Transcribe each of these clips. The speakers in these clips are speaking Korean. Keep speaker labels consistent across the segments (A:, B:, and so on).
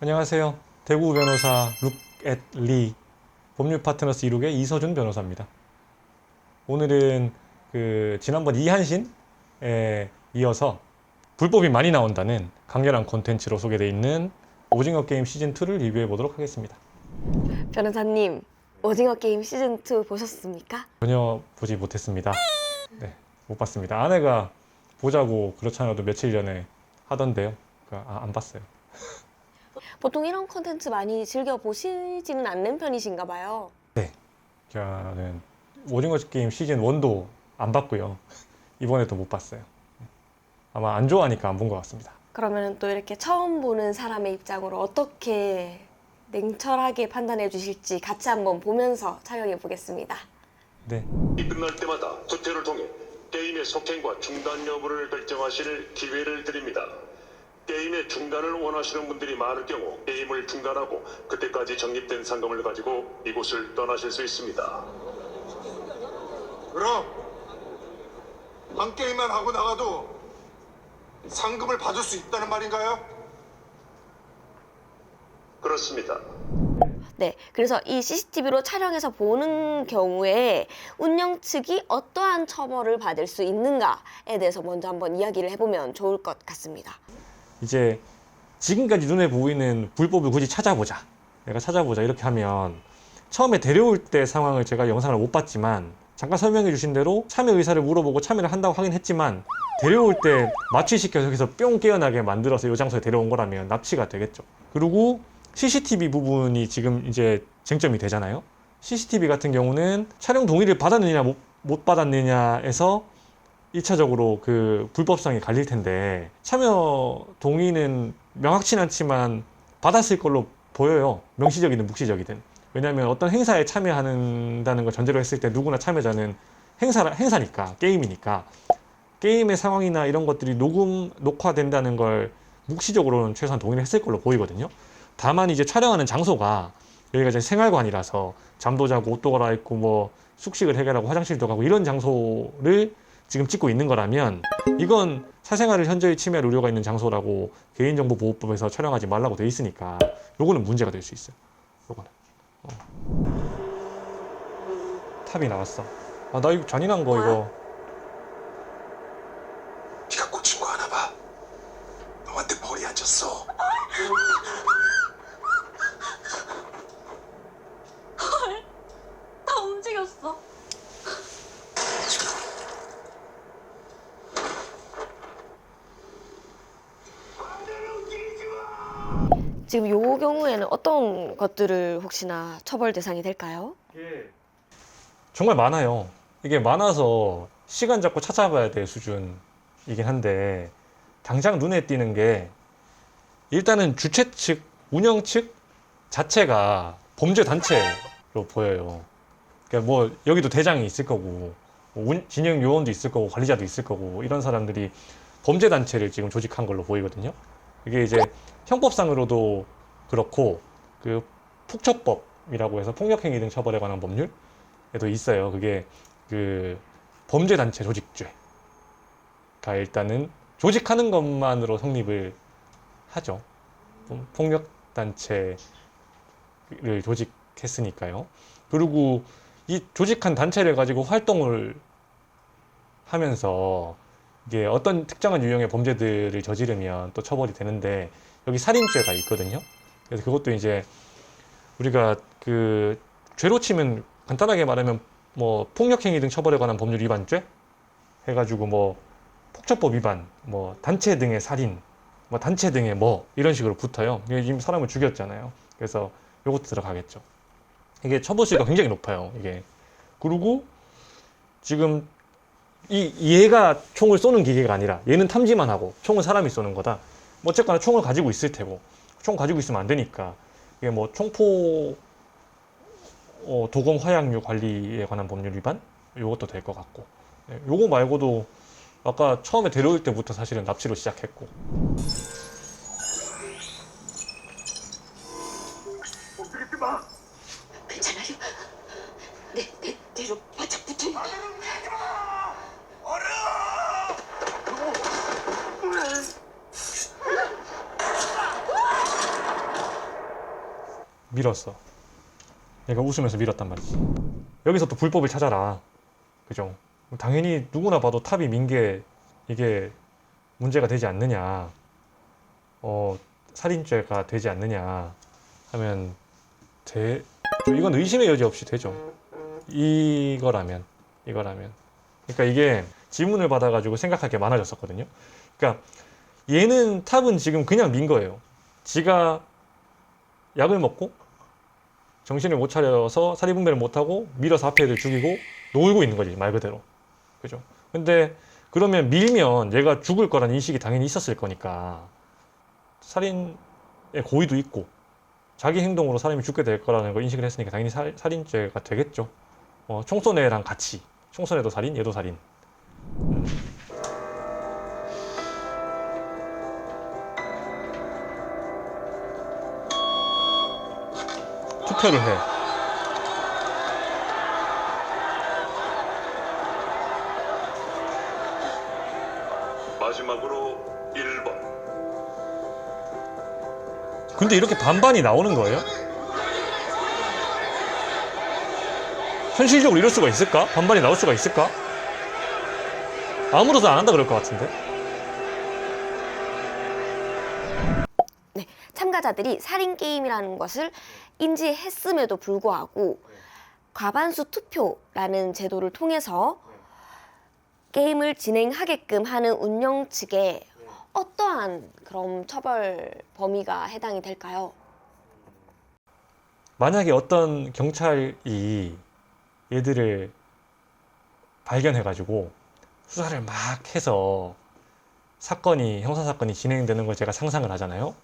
A: 안녕하세요. 대구 변호사 룩앳리 법률 파트너스 이룩의 이서준 변호사입니다. 오늘은 지난번 이한신에 이어서 불법이 많이 나온다는 강렬한 콘텐츠로 소개되어 있는 오징어 게임 시즌2를 리뷰해 보도록 하겠습니다.
B: 변호사님, 오징어 게임 시즌2 보셨습니까?
A: 전혀 보지 못했습니다. 네, 못 봤습니다. 아내가 보자고 그렇지 않아도 며칠 전에 하던데요. 안 봤어요.
B: 보통 이런 콘텐츠 많이 즐겨 보시지는 않는 편이신가 봐요.
A: 네, 저는 오징어 게임 시즌 1도 안 봤고요. 이번에도 못 봤어요. 아마 안 좋아하니까 안 본 것 같습니다.
B: 그러면 또 이렇게 처음 보는 사람의 입장으로 어떻게 냉철하게 판단해 주실지 같이 한번 보면서 촬영해 보겠습니다.
A: 네,
C: 끝날 때마다 투표를 통해 게임의 속행과 중단 여부를 결정하실 기회를 드립니다. 게임의 중단을 원하시는 분들이 많을 경우 게임을 중단하고 그때까지 적립된 상금을 가지고 이곳을 떠나실 수 있습니다.
D: 그럼 한 게임만 하고 나가도 상금을 받을 수 있다는 말인가요?
C: 그렇습니다.
B: 네, 그래서 이 CCTV로 촬영해서 보는 경우에 운영 측이 어떠한 처벌을 받을 수 있는가에 대해서 먼저 한번 이야기를 해보면 좋을 것 같습니다.
A: 이제 지금까지 눈에 보이는 불법을 굳이 찾아보자. 내가 찾아보자 이렇게 하면 처음에 데려올 때 상황을 제가 영상을 못 봤지만 잠깐 설명해 주신 대로 참여 의사를 물어보고 참여를 한다고 하긴 했지만 데려올 때 마취시켜서 여기서 뿅 깨어나게 만들어서 이 장소에 데려온 거라면 납치가 되겠죠. 그리고 CCTV 부분이 지금 이제 쟁점이 되잖아요. CCTV 같은 경우는 촬영 동의를 받았느냐 못 받았느냐에서 1차적으로 그 불법성이 갈릴 텐데 참여 동의는 명확치는 않지만 받았을 걸로 보여요. 명시적이든 묵시적이든. 왜냐하면 어떤 행사에 참여한다는 걸 전제로 했을 때 누구나 참여자는 행사니까, 게임이니까 게임의 상황이나 이런 것들이 녹화된다는 걸 묵시적으로는 최소한 동의를 했을 걸로 보이거든요. 다만 이제 촬영하는 장소가 여기가 이제 생활관이라서 잠도 자고 옷도 갈아입고 뭐 숙식을 해결하고 화장실도 가고 이런 장소를 지금 찍고 있는 거라면 이건 사생활을 현저히 침해할 우려가 있는 장소라고 개인정보보호법에서 촬영하지 말라고 돼 있으니까 요거는 문제가 될 수 있어요. 요거는 탑이 나왔어. 나 이거 잔인한 거 이거.
D: 네가 꽂힌 거 하나 봐. 너한테 벌이 앉았어.
B: 다 움직였어. 지금 요 경우에는 어떤 것들을 혹시나 처벌 대상이 될까요?
A: 정말 많아요. 이게 많아서 시간 잡고 찾아봐야 될 수준이긴 한데 당장 눈에 띄는 게 일단은 주최 측, 운영 측 자체가 범죄 단체로 보여요. 그러니까 뭐 여기도 대장이 있을 거고 진영 요원도 있을 거고 관리자도 있을 거고 이런 사람들이 범죄 단체를 지금 조직한 걸로 보이거든요. 이게 이제 형법상으로도 그렇고 그 폭처법이라고 해서 폭력행위 등 처벌에 관한 법률에도 있어요. 그게 그 범죄 단체 조직죄가 일단은 조직하는 것만으로 성립을 하죠. 폭력 단체를 조직했으니까요. 그리고 이 조직한 단체를 가지고 활동을 하면서 이게 어떤 특정한 유형의 범죄들을 저지르면 또 처벌이 되는데 여기 살인죄가 있거든요. 그래서 그것도 이제 우리가 그 죄로 치면 간단하게 말하면 뭐 폭력행위 등 처벌에 관한 법률 위반죄 해가지고 뭐 폭처법 위반, 뭐 단체 등의 살인, 뭐 단체 등의 뭐 이런 식으로 붙어요. 이게 사람을 죽였잖아요. 그래서 요것도 들어가겠죠. 이게 처벌수가 굉장히 높아요. 이게 그리고 지금 얘가 총을 쏘는 기계가 아니라 얘는 탐지만 하고 총은 사람이 쏘는 거다. 뭐 어쨌거나 총을 가지고 있을 테고 총 가지고 있으면 안 되니까 이게 뭐 총포 도검 화약류 관리에 관한 법률 위반 요것도 될 것 같고 요거 말고도 아까 처음에 데려올 때부터 사실은 납치로 시작했고
D: 움직이지 마.
E: 괜찮아요? 내 뒤로 바짝 붙어요.
D: 움직이지 마. 어려.
A: 밀었어. 얘가 웃으면서 밀었단 말이지. 여기서 또 불법을 찾아라. 그죠? 당연히 누구나 봐도 탑이 민 게 이게 문제가 되지 않느냐. 살인죄가 되지 않느냐 하면 이건 의심의 여지 없이 되죠. 이거라면. 그러니까 이게 지문을 받아가지고 생각할 게 많아졌었거든요. 그러니까 얘는 탑은 지금 그냥 민 거예요. 지가 약을 먹고 정신을 못 차려서 사리분배를 못하고 밀어서 앞에 애들 죽이고 놀고 있는 거지, 말 그대로. 그죠? 근데 그러면 밀면 얘가 죽을 거라는 인식이 당연히 있었을 거니까 살인의 고의도 있고 자기 행동으로 사람이 죽게 될 거라는 걸 인식을 했으니까 당연히 살인죄가 되겠죠. 총선애랑 같이. 총선애도 살인, 얘도 살인. 투표를 해.
C: 마지막으로 1번.
A: 근데 이렇게 반반이 나오는 거예요? 현실적으로 이럴 수가 있을까? 반반이 나올 수가 있을까? 아무로도 안 한다 그럴 것 같은데.
B: 네, 참가자들이 살인 게임이라는 것을 인지했음에도 불구하고 과반수 투표라는 제도를 통해서 게임을 진행하게끔 하는 운영 측에 어떠한 그런 처벌 범위가 해당이 될까요?
A: 만약에 어떤 경찰이 얘들을 발견해가지고 수사를 막 해서 형사사건이 진행되는 걸 제가 상상을 하잖아요.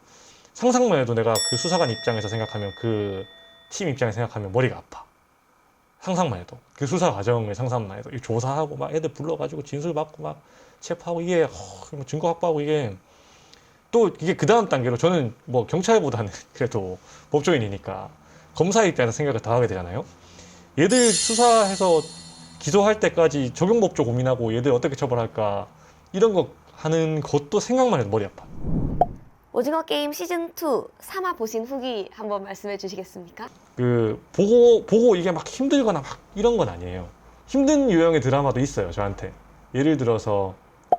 A: 상상만 해도 내가 그 수사관 입장에서 생각하면, 그 팀 입장에서 생각하면 머리가 아파. 상상만 해도. 그 수사 과정을 상상만 해도. 조사하고 막 애들 불러가지고 진술 받고 막 체포하고 이게 증거 확보하고 이게 그 다음 단계로 저는 뭐 경찰보다는 그래도 법조인이니까 검사 입장에서 생각을 더 하게 되잖아요. 얘들 수사해서 기소할 때까지 적용법조 고민하고 얘들 어떻게 처벌할까 이런 거 하는 것도 생각만 해도 머리 아파.
B: 오징어 게임 시즌2 3화 보신 후기 한번 말씀해 주시겠습니까?
A: 보고 이게 막 힘들거나 막 이런 건 아니에요. 힘든 유형의 드라마도 있어요, 저한테. 예를 들어서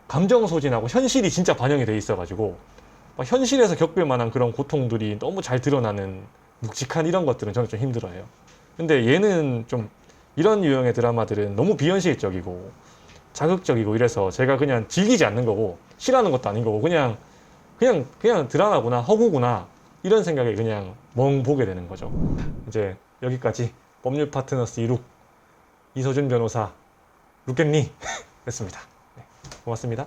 A: 감정 소진하고 현실이 진짜 반영이 돼 있어가지고 막 현실에서 겪을 만한 그런 고통들이 너무 잘 드러나는 묵직한 이런 것들은 저는 좀 힘들어해요. 근데 얘는 좀 이런 유형의 드라마들은 너무 비현실적이고 자극적이고 이래서 제가 그냥 즐기지 않는 거고 싫어하는 것도 아닌 거고 그냥 드라마구나, 허구구나 이런 생각에 그냥 멍 보게 되는 거죠. 이제 여기까지 법률 파트너스 2룩 이서준 변호사 룩겠니? 됐습니다. 네, 고맙습니다.